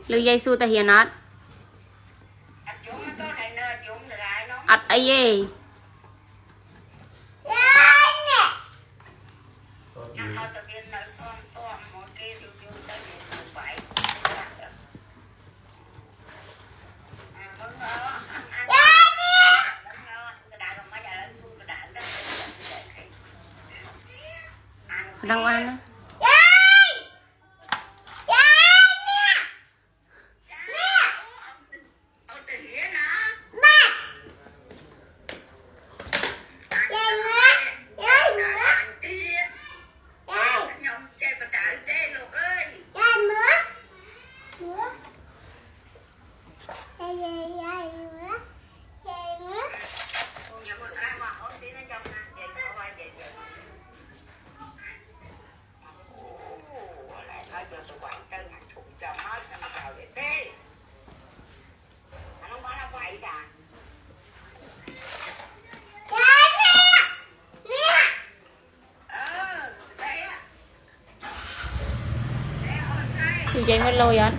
lưu dây xu ta hiền ớt ớt ấy gì đang ăn á chị dây mất lôi anh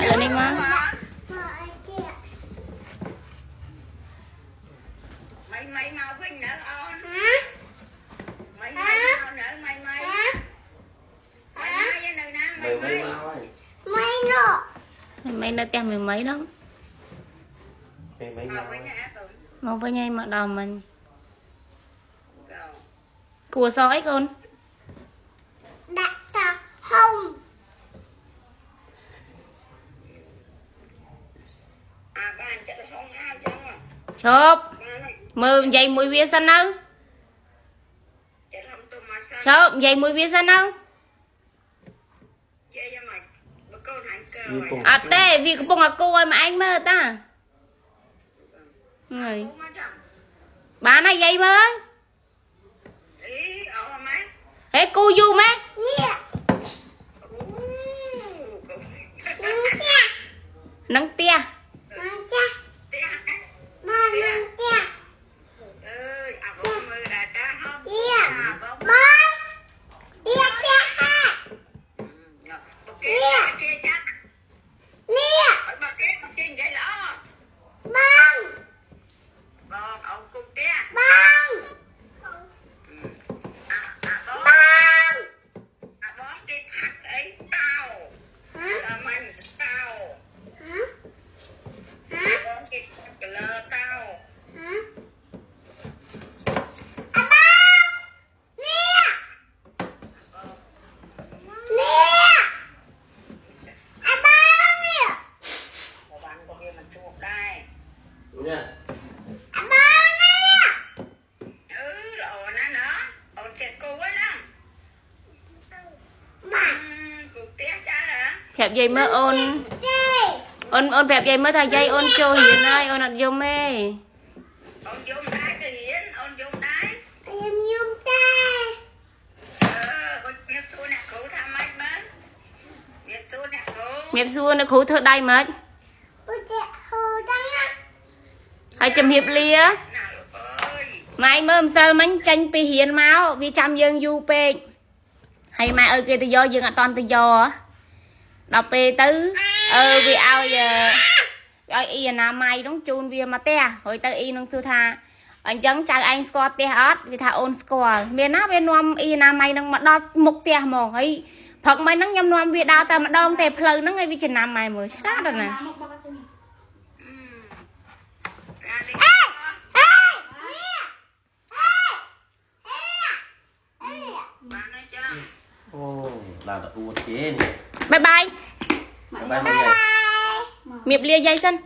lên đi má mày mau khuyên nợ on mày mau nợ mày mấy nó tem mười mấy đó mau với nhau mà đầu mình của sói con đặt ta không chụp mười dây mũi bia xanh đâu chụp dây mũi bia xanh đâu à tê vì cái bông cô ơi mà anh mơ ta người bán này dây mơ thế cô du má nắng tia phẹp dây mơ ôn phẹp dây mơ thay dây ôn cho hiền ơi ôn đặt dùng ê miệp xua nó khủ thơ đây mất hai chấm hiệp lia mai mơ sơ mánh tranh pi hiền máu vì chăm dân du pe hay mai ơi kia tự do dân ở toàn tự do đọc pe tứ vì ao giờ rồi y là mai đóng chun vì mà te hồi tới y nông sư tha anh chẳng chào anh score te ớt vì tha ôn score miền nào bên nom y là mai nông mà đo mục te mồ ấy phật mấy nắng nhâm nom vì đào ta mà đom te phơi nó ngay vì chừng năm mai mới chết rồi nè là uống chế này. Bye bye. Bye bye. Miệp lia dây xanh.